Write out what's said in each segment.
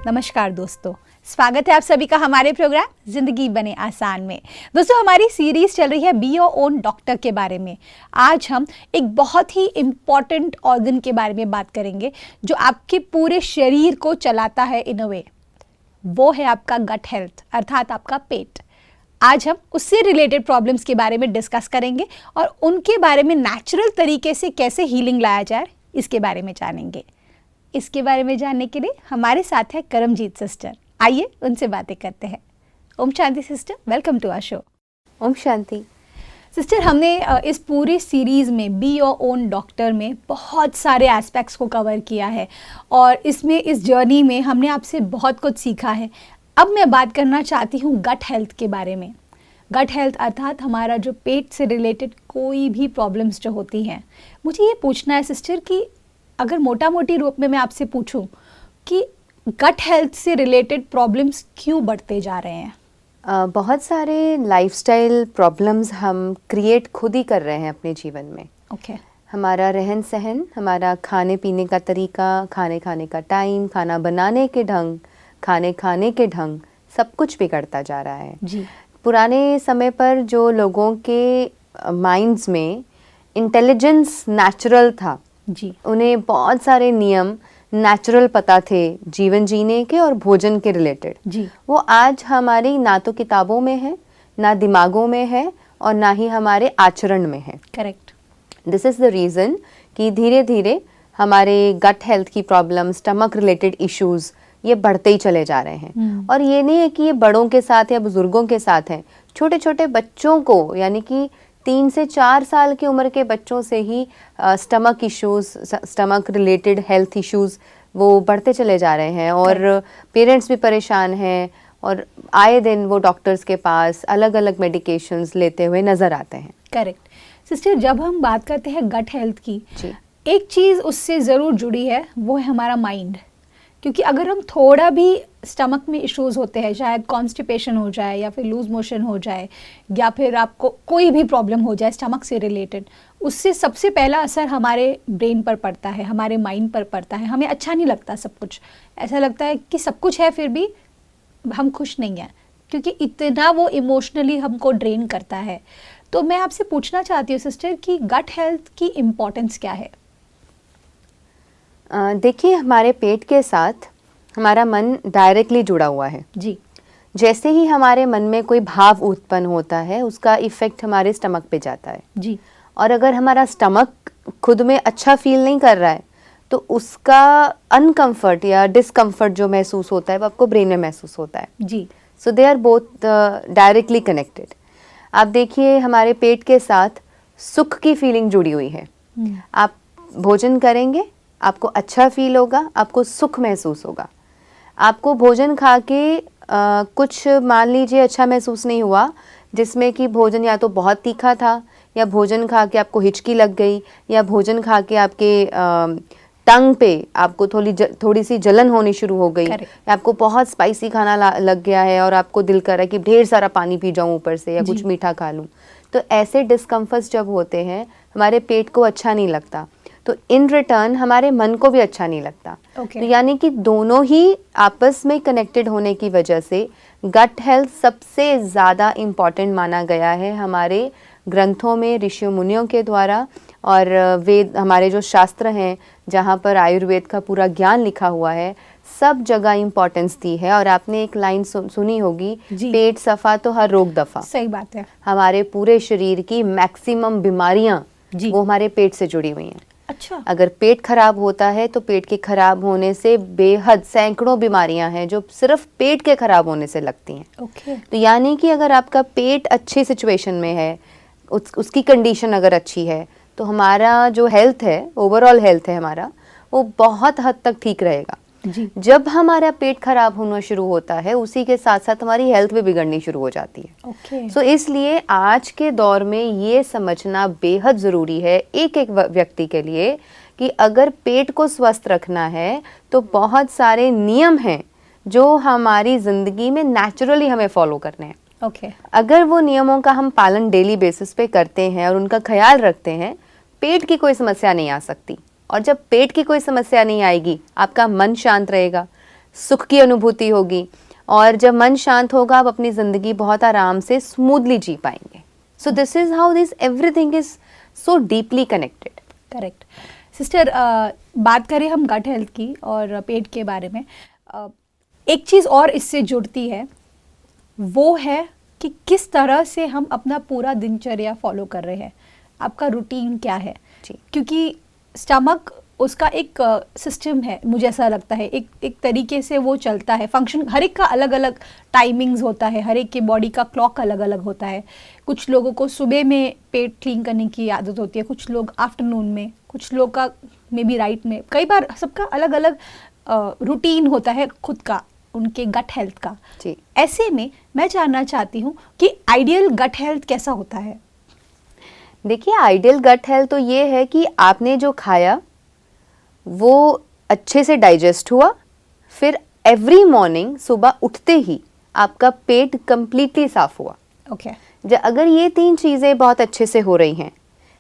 नमस्कार दोस्तों, स्वागत है आप सभी का हमारे प्रोग्राम जिंदगी बने आसान में। दोस्तों, हमारी सीरीज चल रही है बी योर ओन डॉक्टर के बारे में। आज हम एक बहुत ही इम्पॉर्टेंट ऑर्गन के बारे में बात करेंगे जो आपके पूरे शरीर को चलाता है इन अ वे। वो है आपका गट हेल्थ, अर्थात आपका पेट। आज हम उससे रिलेटेड प्रॉब्लम्स के बारे में डिस्कस करेंगे और उनके बारे में नेचुरल तरीके से कैसे हीलिंग लाया जाए इसके बारे में जानेंगे। इसके बारे में जानने के लिए हमारे साथ है करमजीत सिस्टर। आइए उनसे बातें करते हैं। ओम शांति sister, welcome to our show. ओम शांति सिस्टर, हमने इस पूरी सीरीज़ में बी योर ओन डॉक्टर में बहुत सारे एस्पेक्ट्स को कवर किया है और इसमें इस जर्नी में हमने आपसे बहुत कुछ सीखा है। अब मैं बात करना चाहती हूँ गट हेल्थ के बारे में। गट हेल्थ अर्थात हमारा जो पेट से रिलेटेड कोई भी प्रॉब्लम्स जो होती हैं। मुझे ये पूछना है सिस्टर कि अगर मोटा मोटी रूप में मैं आपसे पूछूं कि गट हेल्थ से रिलेटेड प्रॉब्लम्स क्यों बढ़ते जा रहे हैं? बहुत सारे लाइफस्टाइल प्रॉब्लम्स हम क्रिएट खुद ही कर रहे हैं अपने जीवन में। ओके। हमारा रहन सहन, हमारा खाने पीने का तरीका, खाने खाने का टाइम, खाना बनाने के ढंग, खाने खाने के ढंग, सब कुछ बिगड़ता जा रहा है जी। पुराने समय पर जो लोगों के माइंड्स में इंटेलिजेंस नेचुरल था जी। उन्हें बहुत सारे नियम नेचुरल पता थे जीवन जीने के और भोजन के रिलेटेड। जी। वो आज हमारी ना तो किताबों में है, ना दिमागों में है और ना ही हमारे आचरण में है। Correct. This is the reason कि धीरे धीरे हमारे गट हेल्थ की प्रॉब्लम, स्टमक रिलेटेड इश्यूज ये बढ़ते ही चले जा रहे हैं। और ये नहीं है कि ये बड़ों के साथ या बुजुर्गों के साथ है, छोटे छोटे बच्चों को, यानी कि 3 से 4 साल की उम्र के बच्चों से ही stomach issues, stomach related health issues वो बढ़ते चले जा रहे हैं और पेरेंट्स भी परेशान हैं और आए दिन वो डॉक्टर्स के पास अलग अलग मेडिकेशंस लेते हुए नज़र आते हैं। करेक्ट। सिस्टर, जब हम बात करते हैं गट हेल्थ की, जी। एक चीज़ उससे ज़रूर जुड़ी है, वो है हमारा माइंड। क्योंकि अगर हम थोड़ा भी स्टमक में इश्यूज होते हैं, शायद कॉन्स्टिपेशन हो जाए या फिर लूज मोशन हो जाए या फिर आपको कोई भी प्रॉब्लम हो जाए स्टमक से रिलेटेड, उससे सबसे पहला असर हमारे ब्रेन पर पड़ता है, हमारे माइंड पर पड़ता है। हमें अच्छा नहीं लगता सब कुछ, ऐसा लगता है कि सब कुछ है फिर भी हम खुश नहीं हैं, क्योंकि इतना वो इमोशनली हमको ड्रेन करता है। तो मैं आपसे पूछना चाहती हूँ सिस्टर कि गट हेल्थ की इम्पोर्टेंस क्या है? देखिए, हमारे पेट के साथ हमारा मन डायरेक्टली जुड़ा हुआ है। जी। जैसे ही हमारे मन में कोई भाव उत्पन्न होता है उसका इफेक्ट हमारे स्टमक पे जाता है। जी। और अगर हमारा स्टमक खुद में अच्छा फील नहीं कर रहा है तो उसका अनकंफर्ट या डिस्कंफर्ट जो महसूस होता है वो आपको ब्रेन में महसूस होता है। जी। So they are both directly connected. आप देखिए, हमारे पेट के साथ सुख की फीलिंग जुड़ी हुई है। आप भोजन करेंगे, आपको अच्छा फील होगा, आपको सुख महसूस होगा। आपको भोजन खा के कुछ मान लीजिए अच्छा महसूस नहीं हुआ, जिसमें कि भोजन या तो बहुत तीखा था, या भोजन खा के आपको हिचकी लग गई, या भोजन खा के आपके टंग पे आपको थोड़ी सी जलन होनी शुरू हो गई, या आपको बहुत स्पाइसी खाना लग गया है और आपको दिल कर रहा है कि ढेर सारा पानी पी जाऊं ऊपर से या कुछ मीठा खा लूं। तो ऐसे डिस्कम्फर्ट्स जब होते हैं हमारे पेट को अच्छा नहीं लगता, तो इन रिटर्न हमारे मन को भी अच्छा नहीं लगता। तो यानी कि दोनों ही आपस में कनेक्टेड होने की वजह से गट हेल्थ सबसे ज़्यादा इम्पॉर्टेंट माना गया है हमारे ग्रंथों में, ऋषियों मुनियों के द्वारा। और वेद, हमारे जो शास्त्र हैं जहाँ पर आयुर्वेद का पूरा ज्ञान लिखा हुआ है, सब जगह इम्पोर्टेंस दी है। और आपने एक लाइन सुनी होगी, पेट सफा तो हर रोग दफा। सही बात है। हमारे पूरे शरीर की मैक्सिमम बीमारियाँ वो हमारे पेट से जुड़ी हुई हैं। अच्छा। अगर पेट खराब होता है तो पेट के खराब होने से बेहद सैकड़ों बीमारियां हैं जो सिर्फ पेट के खराब होने से लगती हैं। तो यानी कि अगर आपका पेट अच्छी सिचुएशन में है, उसकी कंडीशन अगर अच्छी है, तो हमारा जो हेल्थ है, ओवरऑल हेल्थ है हमारा, वो बहुत हद तक ठीक रहेगा। जी। जब हमारा पेट खराब होना शुरू होता है, उसी के साथ साथ हमारी हेल्थ भी बिगड़नी शुरू हो जाती है। सो इसलिए आज के दौर में ये समझना बेहद ज़रूरी है एक एक व्यक्ति के लिए कि अगर पेट को स्वस्थ रखना है तो बहुत सारे नियम हैं जो हमारी ज़िंदगी में नेचुरली हमें फॉलो करने हैं। अगर वो नियमों का हम पालन डेली बेसिस पे करते हैं और उनका ख्याल रखते हैं, पेट की कोई समस्या नहीं आ सकती। और जब पेट की कोई समस्या नहीं आएगी, आपका मन शांत रहेगा, सुख की अनुभूति होगी, और जब मन शांत होगा आप अपनी ज़िंदगी बहुत आराम से स्मूथली जी पाएंगे. So this is how this everything is so deeply connected. Correct. Sister, बात करें हम गट हेल्थ की और पेट के बारे में, एक चीज़ और इससे जुड़ती है, वो है कि किस तरह से हम अपना पूरा दिनचर्या फॉलो कर रहे हैं. आपका रूटीन क्या है? जी. क्योंकि स्टमक उसका एक सिस्टम है, मुझे ऐसा लगता है, एक तरीके से वो चलता है, फंक्शन हर एक का अलग अलग टाइमिंग्स होता है, हर एक के बॉडी का क्लॉक अलग अलग होता है. कुछ लोगों को सुबह में पेट क्लीन करने की आदत होती है, कुछ लोग आफ्टरनून में, कुछ लोग का मे बी राइट में. कई बार सबका अलग अलग रूटीन होता है खुद का, उनके गट हेल्थ का. जी. ऐसे में मैं जानना चाहती हूँ कि आइडियल गट हेल्थ कैसा होता है? देखिए, आइडियल गट हेल्थ तो ये है कि आपने जो खाया वो अच्छे से डाइजेस्ट हुआ, फिर एवरी मॉर्निंग सुबह उठते ही आपका पेट कंप्लीटली साफ हुआ. ओके. अगर ये 3 चीज़ें बहुत अच्छे से हो रही हैं,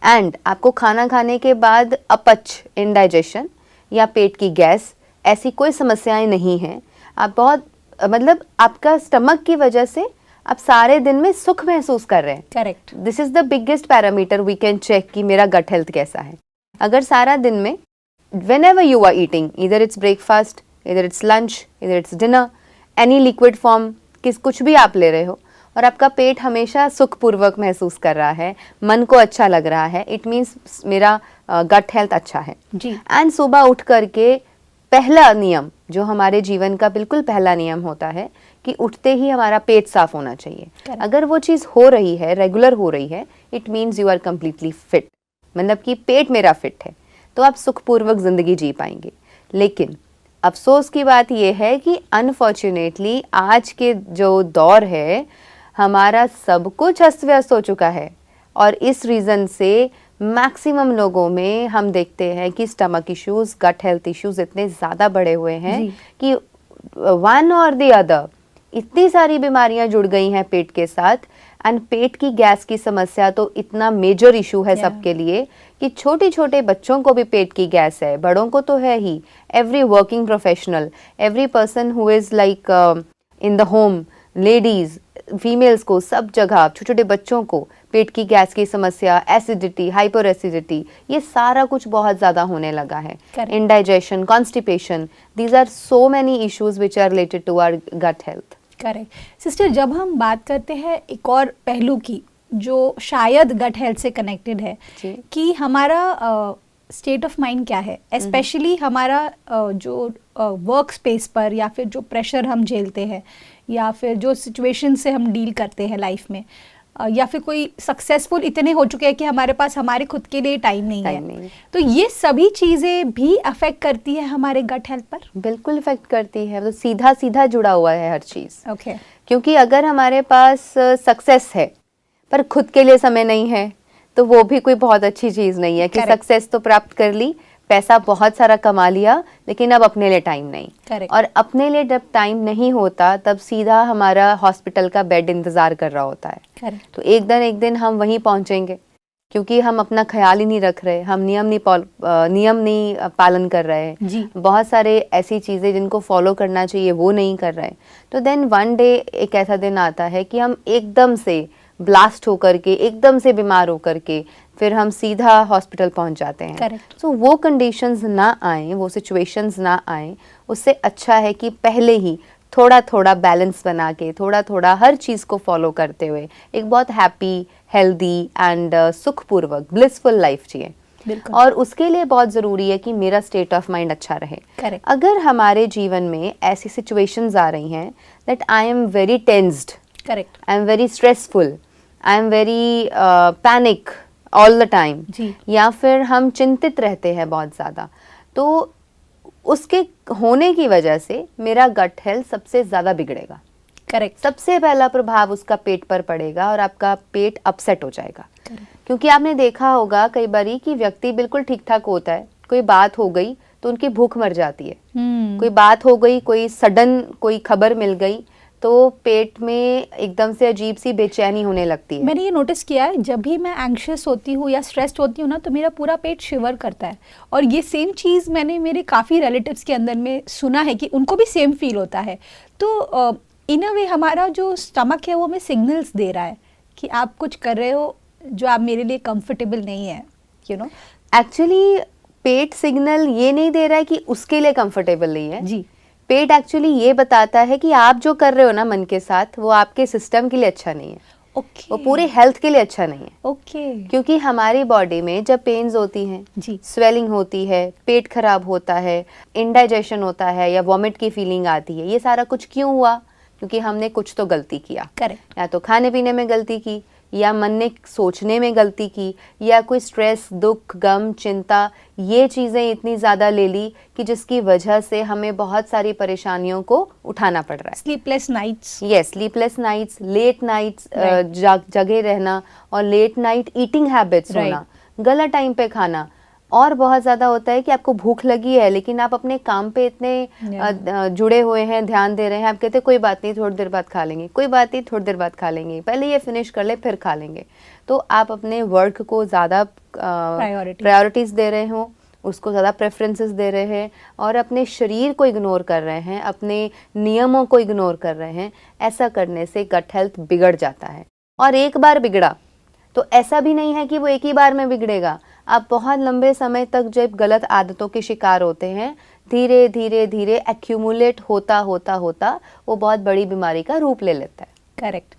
एंड आपको खाना खाने के बाद अपच, इंडाइजेशन या पेट की गैस, ऐसी कोई समस्याएं नहीं हैं, आप बहुत मतलब आपका स्टमक की वजह से आप सारे दिन में सुख महसूस कर रहे हैं. Correct. This is the biggest parameter we can check कि मेरा गट हेल्थ कैसा है. अगर सारा दिन में whenever you are eating, either it's breakfast, either it's lunch, either it's dinner, any liquid form, कुछ भी आप ले रहे हो और आपका पेट हमेशा सुखपूर्वक महसूस कर रहा है, मन को अच्छा लग रहा है, इट मीन्स मेरा गट हेल्थ अच्छा है. जी. एंड सुबह उठ करके पहला नियम, जो हमारे जीवन का बिल्कुल पहला नियम होता है, कि उठते ही हमारा पेट साफ होना चाहिए. अगर वो चीज़ हो रही है, रेगुलर हो रही है, it means you are completely fit, मतलब कि पेट मेरा फिट है, तो आप सुखपूर्वक ज़िंदगी जी पाएंगे. लेकिन अफसोस की बात यह है कि अनफॉर्चुनेटली आज के जो दौर है, हमारा सब कुछ अस्त व्यस्त हो चुका है, और इस रीज़न से मैक्सिमम लोगों में हम देखते हैं कि stomach issues, gut health issues इतने ज़्यादा बढ़े हुए हैं कि वन और द अदर इतनी सारी बीमारियां जुड़ गई हैं पेट के साथ. एंड पेट की गैस की समस्या तो इतना मेजर इशू है सबके लिए कि छोटे छोटे बच्चों को भी पेट की गैस है, बड़ों को तो है ही. Every working professional, every person who is like in the home, ladies, females को, सब जगह छोटे छोटे बच्चों को पेट की गैस की समस्या, एसिडिटी, हाइपर एसिडिटी, ये सारा कुछ बहुत ज़्यादा होने लगा है. Indigestion, constipation, these are so many issues which are related to our gut health. Correct. Sister, जब हम बात करते हैं एक और पहलू की, जो शायद गट हेल्थ से कनेक्टेड है, कि हमारा स्टेट ऑफ माइंड क्या है, स्पेशली हमारा जो वर्क स्पेस पर, या फिर जो प्रेशर हम झेलते हैं, या फिर जो सिचुएशन से हम डील करते हैं लाइफ में, या फिर कोई सक्सेसफुल इतने हो चुके हैं कि हमारे पास हमारे खुद के लिए टाइम नहीं है. तो ये सभी चीज़ें भी अफेक्ट करती है हमारे गट हेल्थ पर? बिल्कुल इफेक्ट करती है, तो सीधा सीधा जुड़ा हुआ है हर चीज़. ओके. क्योंकि अगर हमारे पास सक्सेस है पर खुद के लिए समय नहीं है, तो वो भी कोई बहुत अच्छी चीज़ नहीं है. कि सक्सेस तो प्राप्त कर ली, पैसा बहुत सारा कमा लिया, लेकिन अब अपने लिए टाइम नहीं. और अपने लिए जब टाइम नहीं होता, तब सीधा हमारा हॉस्पिटल का बेड इंतजार कर रहा होता है. तो एक दिन हम वहीं पहुंचेंगे, क्योंकि हम अपना ख्याल ही नहीं रख रहे, हम नियम नहीं पालन कर रहे हैं. बहुत सारे ऐसी चीज़ें जिनको फॉलो करना चाहिए वो नहीं कर रहे. तो देन वन डे एक ऐसा दिन आता है कि हम एकदम से ब्लास्ट होकर के, एकदम से बीमार होकर के, फिर हम सीधा हॉस्पिटल पहुंच जाते हैं. सो वो कंडीशंस ना आए, वो सिचुएशंस ना आए, उससे अच्छा है कि पहले ही थोड़ा थोड़ा बैलेंस बना के, थोड़ा थोड़ा हर चीज़ को फॉलो करते हुए एक बहुत हैप्पी, हेल्दी एंड सुखपूर्वक, ब्लिसफुल लाइफ जिए. और उसके लिए बहुत ज़रूरी है कि मेरा स्टेट ऑफ माइंड अच्छा रहे. अगर हमारे जीवन में ऐसी सिचुएशंस आ रही हैं that I am very tensed, I am very stressful, I am very panic all the time, या फिर हम चिंतित रहते हैं बहुत ज़्यादा, तो उसके होने की वजह से मेरा गट हेल्थ सबसे ज़्यादा बिगड़ेगा. सबसे पहला प्रभाव उसका पेट पर पड़ेगा और आपका पेट अपसेट हो जाएगा. क्योंकि आपने देखा होगा कई बारी कि व्यक्ति बिल्कुल ठीक ठाक होता है, कोई बात हो गई तो उनकी भूख मर जाती है. कोई बात हो गई, कोई सडन कोई खबर मिल गई तो पेट में एकदम से अजीब सी बेचैनी होने लगती है। मैंने ये नोटिस किया है, जब भी मैं एंग्शियस होती हूँ या स्ट्रेस्ड होती हूँ ना, तो मेरा पूरा पेट शिवर करता है। और ये सेम चीज़ मैंने मेरे काफ़ी रिलेटिव्स के अंदर में सुना है कि उनको भी सेम फील होता है। तो इन अ वे हमारा जो स्टमक है वो हमें सिग्नल्स दे रहा है कि आप कुछ कर रहे हो जो आप मेरे लिए कंफर्टेबल नहीं है, you know. Actually pet signal ये नहीं दे रहा है कि उसके लिए कंफर्टेबल नहीं है जी। पेट एक्चुअली ये बताता है कि आप जो कर रहे हो ना मन के साथ, वो आपके सिस्टम के लिए अच्छा नहीं है। ओके। वो पूरी हेल्थ के लिए अच्छा नहीं है। ओके। क्योंकि हमारी बॉडी में जब पेन्स होती हैं, जी। स्वेलिंग होती है, पेट खराब होता है, इंडाइजेशन होता है या वॉमिट की फीलिंग आती है, ये सारा कुछ क्यों हुआ? क्योंकि हमने कुछ तो गलती किया। करेक्ट। या तो खाने पीने में गलती की, या मन ने सोचने में गलती की, या कोई स्ट्रेस, दुख, गम, चिंता, ये चीज़ें इतनी ज़्यादा ले ली कि जिसकी वजह से हमें बहुत सारी परेशानियों को उठाना पड़ रहा है। Sleepless nights. Yes, sleepless nights, late nights, जगे रहना, और लेट नाइट ईटिंग हैबिट्स होना, गलत टाइम पे खाना। और बहुत ज़्यादा होता है कि आपको भूख लगी है लेकिन आप अपने काम पे इतने जुड़े हुए हैं, ध्यान दे रहे हैं, आप कहते हैं कोई बात नहीं, थोड़ी देर बाद खा लेंगे, कोई बात नहीं, थोड़ी देर बाद खा लेंगे, पहले ये फिनिश कर ले फिर खा लेंगे। तो आप अपने वर्क को ज़्यादा प्रायोरिटीज़ दे रहे हो, उसको ज़्यादा प्रेफरेंसेस दे रहे हैं, और अपने शरीर को इग्नोर कर रहे हैं, अपने नियमों को इग्नोर कर रहे हैं। ऐसा करने से गट हेल्थ बिगड़ जाता है। और एक बार बिगड़ा तो ऐसा भी नहीं है कि वो एक ही बार में बिगड़ेगा। आप बहुत लंबे समय तक जब गलत आदतों के शिकार होते हैं, धीरे धीरे धीरे एक्यूमुलेट होता होता होता वो बहुत बड़ी बीमारी का रूप ले लेता है। करेक्ट।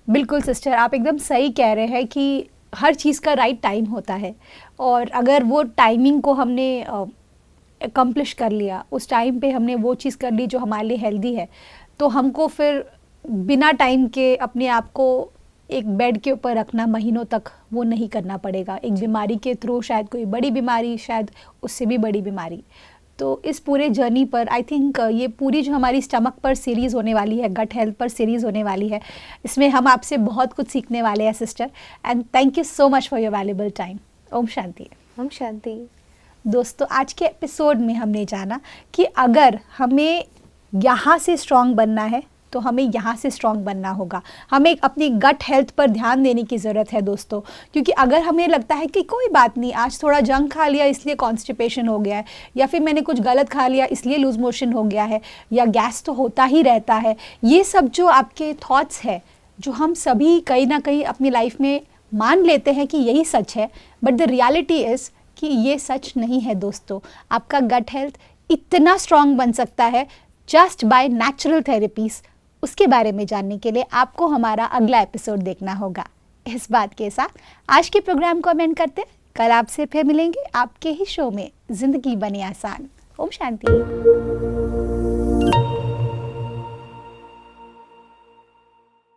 बिल्कुल सिस्टर, आप एकदम सही कह रहे हैं कि हर चीज़ का राइट टाइम होता है, और अगर वो टाइमिंग को हमने अकम्प्लिश कर लिया, उस टाइम पे हमने वो चीज़ कर ली जो हमारे लिए हेल्दी है, तो हमको फिर बिना टाइम के अपने आप को एक बेड के ऊपर रखना महीनों तक वो नहीं करना पड़ेगा। एक बीमारी के थ्रू, शायद कोई बड़ी बीमारी, शायद उससे भी बड़ी बीमारी। तो इस पूरे जर्नी पर आई थिंक ये पूरी जो हमारी स्टमक पर सीरीज़ होने वाली है, गट हेल्थ पर सीरीज़ होने वाली है, इसमें हम आपसे बहुत कुछ सीखने वाले हैं sister. And thank you so much for your valuable time. ओम शांति। ओम शांति। दोस्तों, आज के एपिसोड में हमने जाना कि अगर हमें यहाँ से स्ट्रॉन्ग बनना है तो हमें यहाँ से स्ट्रॉन्ग बनना होगा। हमें अपनी गट हेल्थ पर ध्यान देने की ज़रूरत है दोस्तों, क्योंकि अगर हमें लगता है कि कोई बात नहीं, आज थोड़ा जंक खा लिया इसलिए कॉन्स्टिपेशन हो गया है, या फिर मैंने कुछ गलत खा लिया इसलिए लूज मोशन हो गया है, या गैस तो होता ही रहता है, ये सब जो आपके थॉट्स है, जो हम सभी कहीं ना कहीं अपनी लाइफ में मान लेते हैं कि यही सच है, बट द रियलिटी इज़ कि ये सच नहीं है दोस्तों। आपका गट हेल्थ इतना स्ट्रॉन्ग बन सकता है जस्ट बाय नेचुरल थेरेपीज़। उसके बारे में जानने के लिए आपको हमारा अगला एपिसोड देखना होगा। इस बात के साथ आज के प्रोग्राम को एंड करते हैं। कल आपसे फिर मिलेंगे आपके ही शो में, जिंदगी बने आसान। ओम शांति।